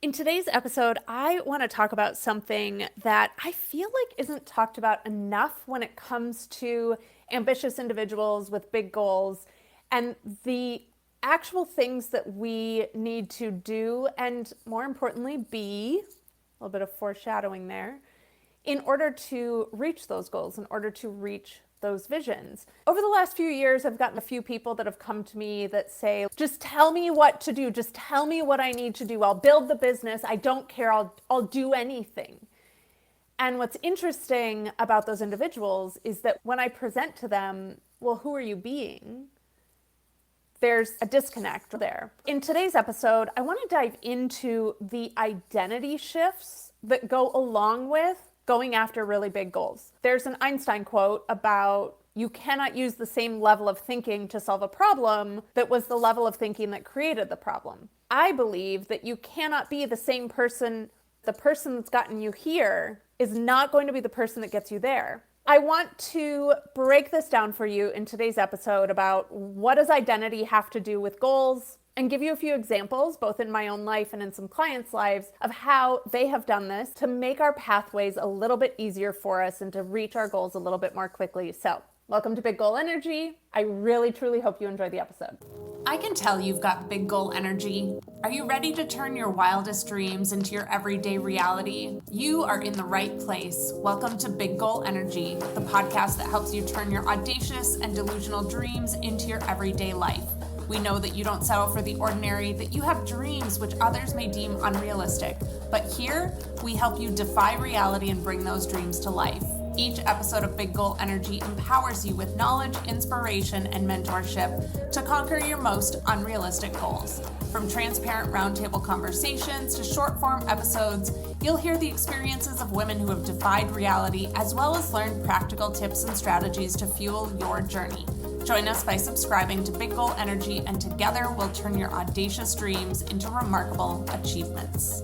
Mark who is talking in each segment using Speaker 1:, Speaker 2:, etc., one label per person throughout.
Speaker 1: In today's episode, I want to talk about something that I feel like isn't talked about enough when it comes to ambitious individuals with big goals and the actual things that we need to do and, more importantly, be, a little bit of foreshadowing there, in order to reach those goals, in order to reach those visions. Over the last few years, I've gotten a few people that have come to me that say, just tell me what to do. Just tell me what I need to do. I'll build the business. I don't care. I'll do anything. And what's interesting about those individuals is that when I present to them, well, who are you being? There's a disconnect there. In today's episode, I want to dive into the identity shifts that go along with going after really big goals. There's an Einstein quote about you cannot use the same level of thinking to solve a problem that was the level of thinking that created the problem. I believe that you cannot be the same person. The person that's gotten you here is not going to be the person that gets you there. I want to break this down for you in today's episode about what does identity have to do with goals, and give you a few examples, both in my own life and in some clients' lives, of how they have done this to make our pathways a little bit easier for us and to reach our goals a little bit more quickly. So, welcome to Big Goal Energy. I really, truly hope you enjoy the episode.
Speaker 2: I can tell you've got big goal energy. Are you ready to turn your wildest dreams into your everyday reality? You are in the right place. Welcome to Big Goal Energy, the podcast that helps you turn your audacious and delusional dreams into your everyday life. We know that you don't settle for the ordinary, that you have dreams which others may deem unrealistic. But here, we help you defy reality and bring those dreams to life. Each episode of Big Goal Energy empowers you with knowledge, inspiration, and mentorship to conquer your most unrealistic goals. From transparent roundtable conversations to short-form episodes, you'll hear the experiences of women who have defied reality, as well as learn practical tips and strategies to fuel your journey. Join us by subscribing to Big Goal Energy, and together we'll turn your audacious dreams into remarkable achievements.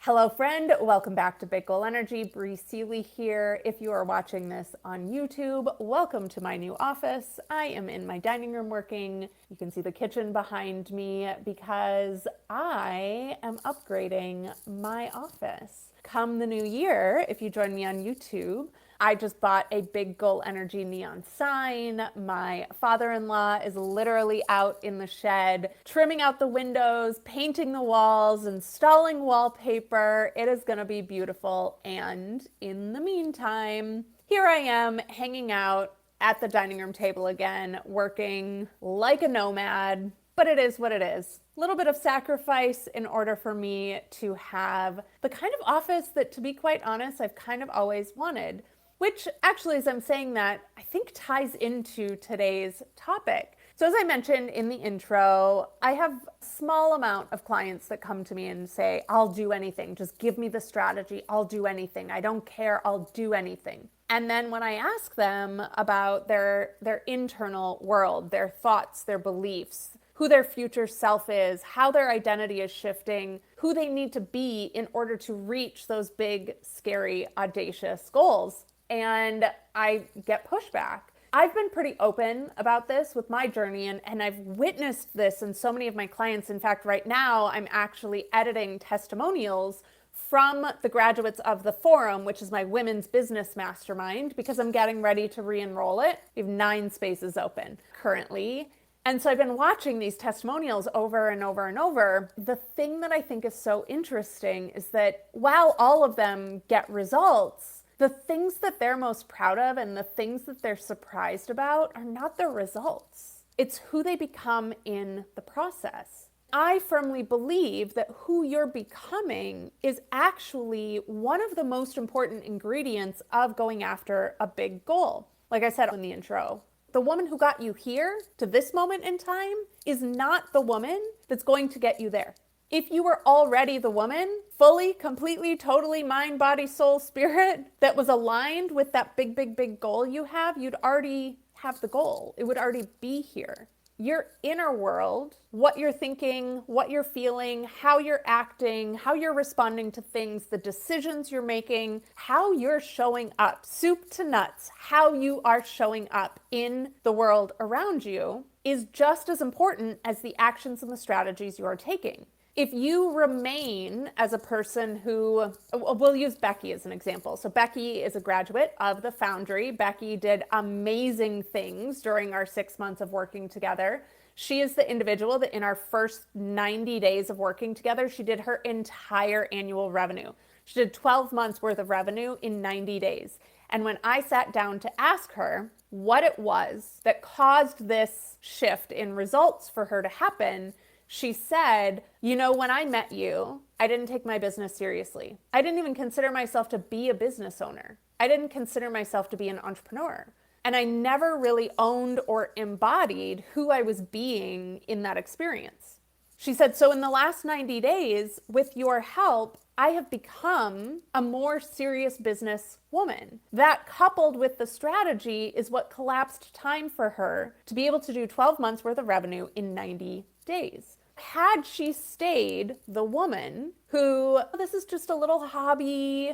Speaker 1: Hello, friend. Welcome back to Big Goal Energy. Bree Seeley here. If you are watching this on YouTube, welcome to my new office. I am in my dining room working. You can see the kitchen behind me because I am upgrading my office. Come the new year, if you join me on YouTube, I just bought a Big Goal Energy neon sign. My father-in-law is literally out in the shed, trimming out the windows, painting the walls, installing wallpaper. It is going to be beautiful. And in the meantime, here I am hanging out at the dining room table again, working like a nomad. But it is what it is. A little bit of sacrifice in order for me to have the kind of office that, to be quite honest, I've kind of always wanted. Which actually, as I'm saying that, I think ties into today's topic. So as I mentioned in the intro, I have a small amount of clients that come to me and say, I'll do anything. Just give me the strategy. I'll do anything. I don't care. I'll do anything. And then when I ask them about their internal world, their thoughts, their beliefs, who their future self is, how their identity is shifting, who they need to be in order to reach those big, scary, audacious goals, and I get pushback. I've been pretty open about this with my journey, and I've witnessed this in so many of my clients. In fact, right now, I'm actually editing testimonials from the graduates of the forum, which is my women's business mastermind, because I'm getting ready to re-enroll it. We have 9 spaces open currently. And so I've been watching these testimonials over and over and over. The thing that I think is so interesting is that while all of them get results, the things that they're most proud of and the things that they're surprised about are not the results. It's who they become in the process. I firmly believe that who you're becoming is actually one of the most important ingredients of going after a big goal. Like I said in the intro, the woman who got you here to this moment in time is not the woman that's going to get you there. If you were already the woman, fully, completely, totally mind, body, soul, spirit, that was aligned with that big, big, big goal you have, you'd already have the goal. It would already be here. Your inner world, what you're thinking, what you're feeling, how you're acting, how you're responding to things, the decisions you're making, how you're showing up, soup to nuts, how you are showing up in the world around you is just as important as the actions and the strategies you are taking. If you remain as a person who, we'll use Becky as an example. So Becky is a graduate of the Foundry. Becky did amazing things during our 6 months of working together. She is the individual that in our first 90 days of working together, she did her entire annual revenue. She did 12 months worth of revenue in 90 days. And when I sat down to ask her what it was that caused this shift in results for her to happen, she said, when I met you, I didn't take my business seriously. I didn't even consider myself to be a business owner. I didn't consider myself to be an entrepreneur. And I never really owned or embodied who I was being in that experience. She said, so in the last 90 days, with your help, I have become a more serious business woman. That, coupled with the strategy, is what collapsed time for her to be able to do 12 months worth of revenue in 90 days. Had she stayed the woman who, this is just a little hobby,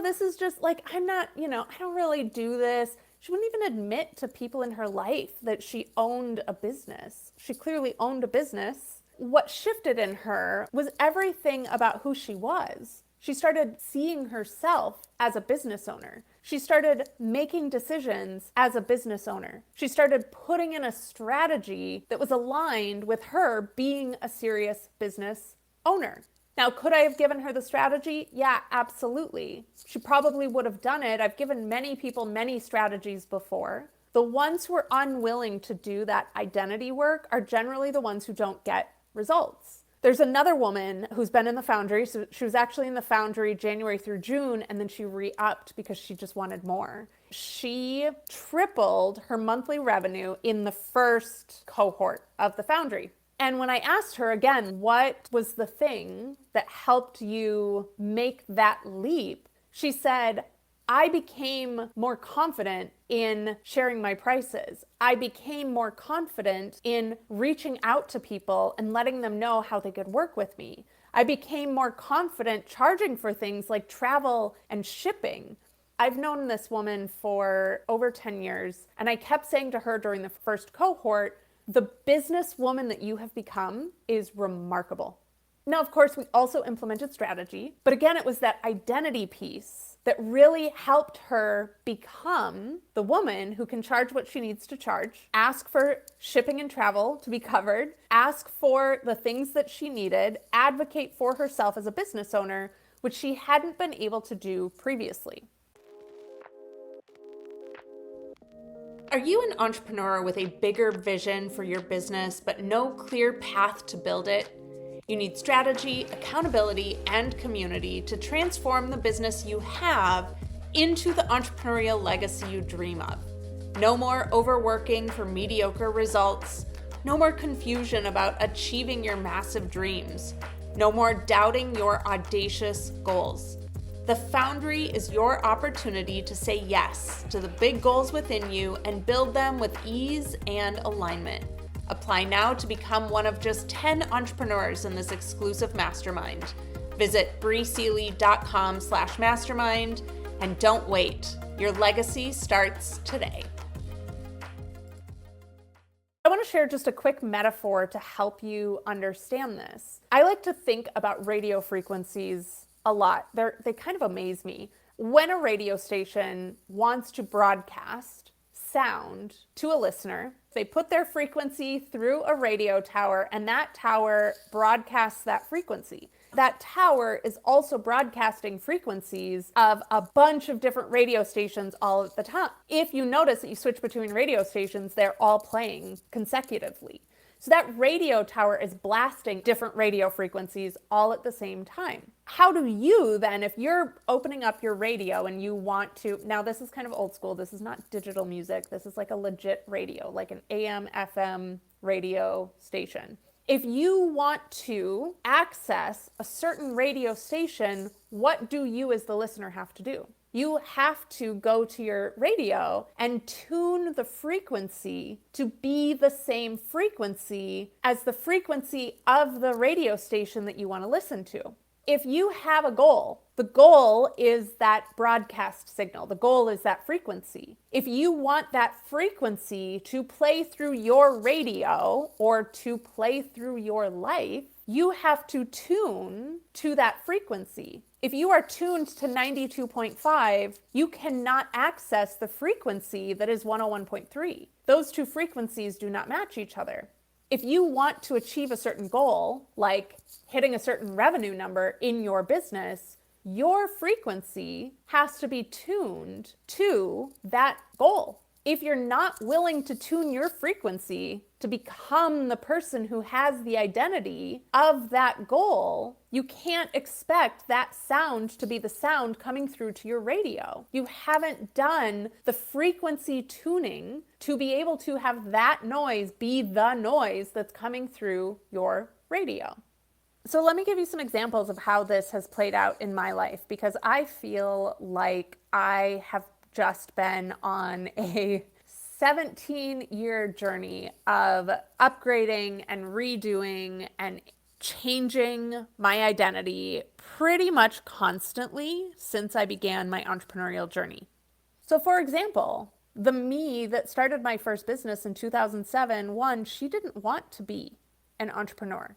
Speaker 1: this is just like, I'm not, I don't really do this. She wouldn't even admit to people in her life that she owned a business. She clearly owned a business. What shifted in her was everything about who she was. She started seeing herself as a business owner. She started making decisions as a business owner. She started putting in a strategy that was aligned with her being a serious business owner. Now, could I have given her the strategy? Yeah, absolutely. She probably would have done it. I've given many people many strategies before. The ones who are unwilling to do that identity work are generally the ones who don't get results. There's another woman who's been in the Foundry. So she was actually in the Foundry January through June, and then she re-upped because she just wanted more. She tripled her monthly revenue in the first cohort of the Foundry. And when I asked her again, what was the thing that helped you make that leap? She said, I became more confident in sharing my prices. I became more confident in reaching out to people and letting them know how they could work with me. I became more confident charging for things like travel and shipping. I've known this woman for over 10 years, and I kept saying to her during the first cohort, the businesswoman that you have become is remarkable. Now, of course, we also implemented strategy, but again, it was that identity piece that really helped her become the woman who can charge what she needs to charge, ask for shipping and travel to be covered, ask for the things that she needed, advocate for herself as a business owner, which she hadn't been able to do previously. Are you an entrepreneur with a bigger vision for your business, but no clear path to build it? You need strategy, accountability, and community to transform the business you have into the entrepreneurial legacy you dream of. No more overworking for mediocre results. No more confusion about achieving your massive dreams. No more doubting your audacious goals. The Foundry is your opportunity to say yes to the big goals within you and build them with ease and alignment. Apply now to become one of just 10 entrepreneurs in this exclusive mastermind. Visit breesealy.com/mastermind and don't wait. Your legacy starts today. I want to share just a quick metaphor to help you understand this. I like to think about radio frequencies a lot. They kind of amaze me. When a radio station wants to broadcast sound to a listener, they put their frequency through a radio tower, and that tower broadcasts that frequency. That tower is also broadcasting frequencies of a bunch of different radio stations all at the time. If you notice that you switch between radio stations, they're all playing consecutively. So that radio tower is blasting different radio frequencies all at the same time. How do you then, if you're opening up your radio and you want to, now this is kind of old school, this is not digital music, this is like a legit radio, like an AM, FM radio station. If you want to access a certain radio station, what do you as the listener have to do? You have to go to your radio and tune the frequency to be the same frequency as the frequency of the radio station that you want to listen to. If you have a goal, the goal is that broadcast signal. The goal is that frequency. If you want that frequency to play through your radio or to play through your life, you have to tune to that frequency. If you are tuned to 92.5, you cannot access the frequency that is 101.3. Those two frequencies do not match each other. If you want to achieve a certain goal, like hitting a certain revenue number in your business, your frequency has to be tuned to that goal. If you're not willing to tune your frequency to become the person who has the identity of that goal, you can't expect that sound to be the sound coming through to your radio. You haven't done the frequency tuning to be able to have that noise be the noise that's coming through your radio. So let me give you some examples of how this has played out in my life, because I feel like I have just been on a 17-year journey of upgrading and redoing and changing my identity pretty much constantly since I began my entrepreneurial journey. So for example, the me that started my first business in 2007, she didn't want to be an entrepreneur.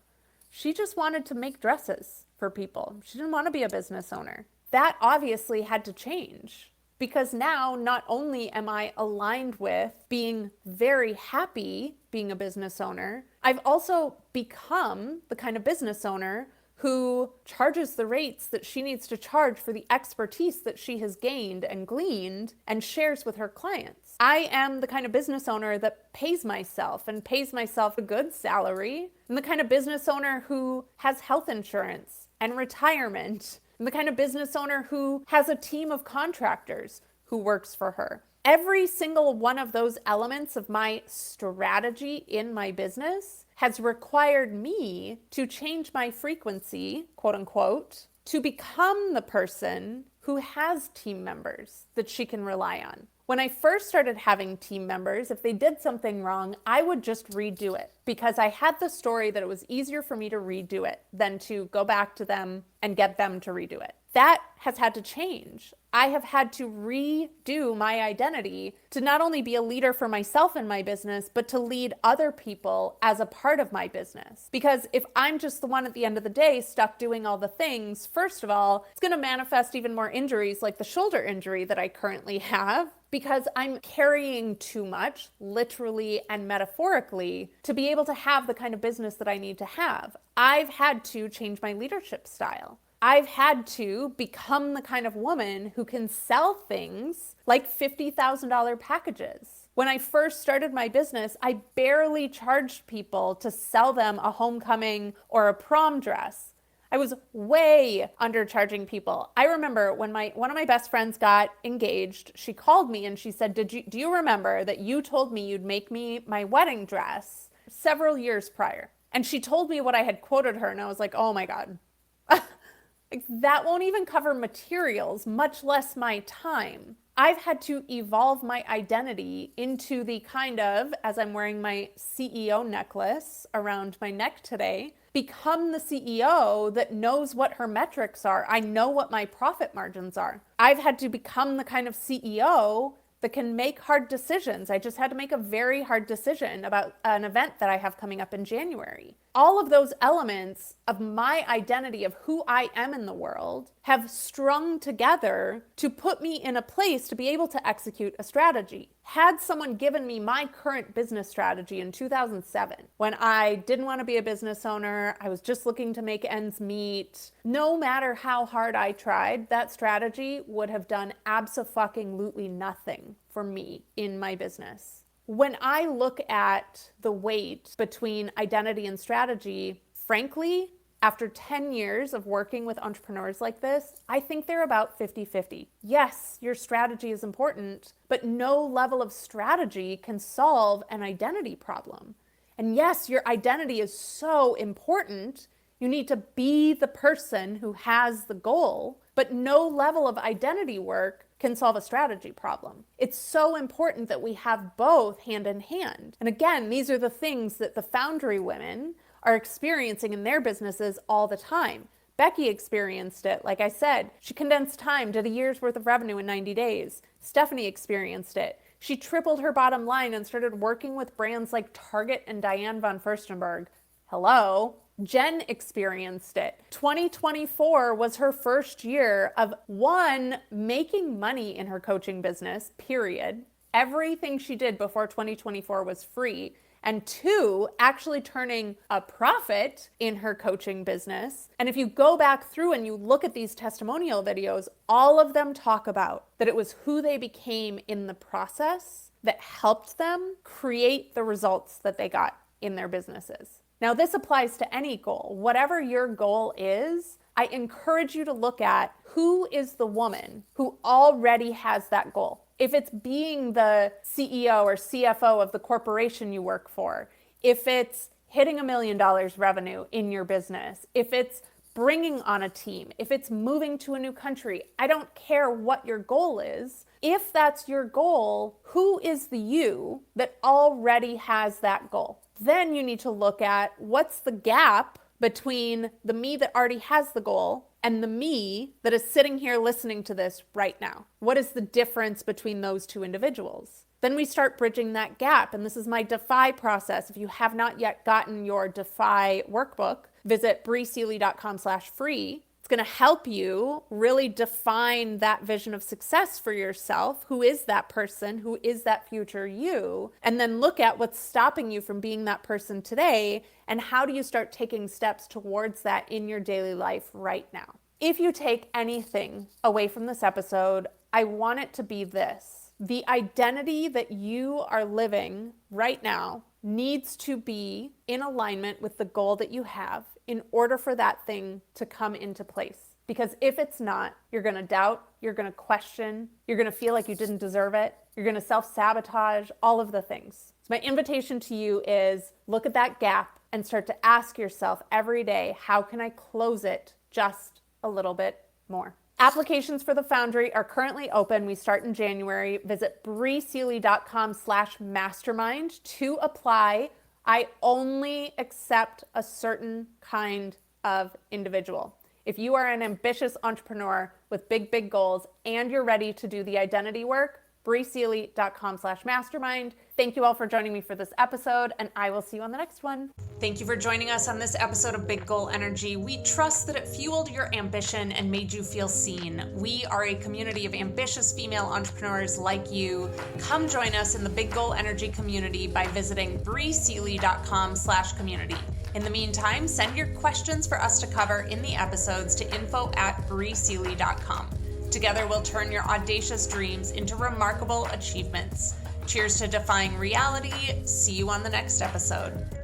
Speaker 1: She just wanted to make dresses for people. She didn't want to be a business owner. That obviously had to change, because now not only am I aligned with being very happy being a business owner, I've also become the kind of business owner who charges the rates that she needs to charge for the expertise that she has gained and gleaned and shares with her clients. I am the kind of business owner that pays myself a good salary. I'm the kind of business owner who has health insurance and retirement. I'm the kind of business owner who has a team of contractors who works for her. Every single one of those elements of my strategy in my business has required me to change my frequency, quote unquote, to become the person who has team members that she can rely on. When I first started having team members, if they did something wrong, I would just redo it, because I had the story that it was easier for me to redo it than to go back to them and get them to redo it. That has had to change. I have had to redo my identity to not only be a leader for myself in my business, but to lead other people as a part of my business. Because if I'm just the one at the end of the day stuck doing all the things, first of all, it's going to manifest even more injuries like the shoulder injury that I currently have, because I'm carrying too much, literally and metaphorically, to be able to have the kind of business that I need to have. I've had to change my leadership style. I've had to become the kind of woman who can sell things like $50,000 packages. When I first started my business, I barely charged people to sell them a homecoming or a prom dress. I was way undercharging people. I remember when one of my best friends got engaged, she called me and she said, do you remember that you told me you'd make me my wedding dress several years prior? And she told me what I had quoted her, and I was like, oh my God. That won't even cover materials, much less my time. I've had to evolve my identity into the kind of, as I'm wearing my CEO necklace around my neck today, become the CEO that knows what her metrics are. I know what my profit margins are. I've had to become the kind of CEO that can make hard decisions. I just had to make a very hard decision about an event that I have coming up in January. All of those elements of my identity of who I am in the world have strung together to put me in a place to be able to execute a strategy. Had someone given me my current business strategy in 2007, when I didn't want to be a business owner, I was just looking to make ends meet, no matter how hard I tried, that strategy would have done abso-fucking-lutely nothing for me in my business. When I look at the weight between identity and strategy, frankly, after 10 years of working with entrepreneurs like this, I think they're about 50-50. Yes, your strategy is important, but no level of strategy can solve an identity problem. And yes, your identity is so important. You need to be the person who has the goal, but no level of identity work can solve a strategy problem. It's so important that we have both hand in hand. And again, these are the things that the Foundry women are experiencing in their businesses all the time. Becky experienced it. Like I said, she condensed time, did a year's worth of revenue in 90 days. Stephanie experienced it. She tripled her bottom line and started working with brands like Target and Diane von Furstenberg. Hello. Jen experienced it. 2024 was her first year of, one, making money in her coaching business, period. Everything she did before 2024 was free. And two, actually turning a profit in her coaching business. And if you go back through and you look at these testimonial videos, all of them talk about that it was who they became in the process that helped them create the results that they got in their businesses. Now, this applies to any goal. Whatever your goal is, I encourage you to look at who is the woman who already has that goal. If it's being the CEO or CFO of the corporation you work for, if it's hitting $1 million revenue in your business, if it's bringing on a team, if it's moving to a new country, I don't care what your goal is. If that's your goal, who is the you that already has that goal? Then you need to look at what's the gap between the me that already has the goal and the me that is sitting here listening to this right now. What is the difference between those two individuals? Then we start bridging that gap. And this is my DEFI process. If you have not yet gotten your DEFI workbook, visit breesealy.com/free. It's going to help you really define that vision of success for yourself. Who is that person? Who is that future you? And then look at what's stopping you from being that person today, and how do you start taking steps towards that in your daily life right now. If you take anything away from this episode, I want it to be this. The identity that you are living right now needs to be in alignment with the goal that you have in order for that thing to come into place. Because if it's not, you're going to doubt, you're going to question, you're going to feel like you didn't deserve it, you're going to self-sabotage, all of the things. So my invitation to you is look at that gap and start to ask yourself every day, how can I close it just a little bit more? Applications for the Foundry are currently open. We start in January. Visit breesealy.com/mastermind to apply. I only accept a certain kind of individual. If you are an ambitious entrepreneur with big, big goals and you're ready to do the identity work, breesealy.com/mastermind. Thank you all for joining me for this episode, and I will see you on the next one.
Speaker 2: Thank you for joining us on this episode of Big Goal Energy. We trust that it fueled your ambition and made you feel seen. We are a community of ambitious female entrepreneurs like you. Come join us in the Big Goal Energy community by visiting breesealy.com/community. In the meantime, send your questions for us to cover in the episodes to info@breesealy.com. Together, we'll turn your audacious dreams into remarkable achievements. Cheers to defying reality. See you on the next episode.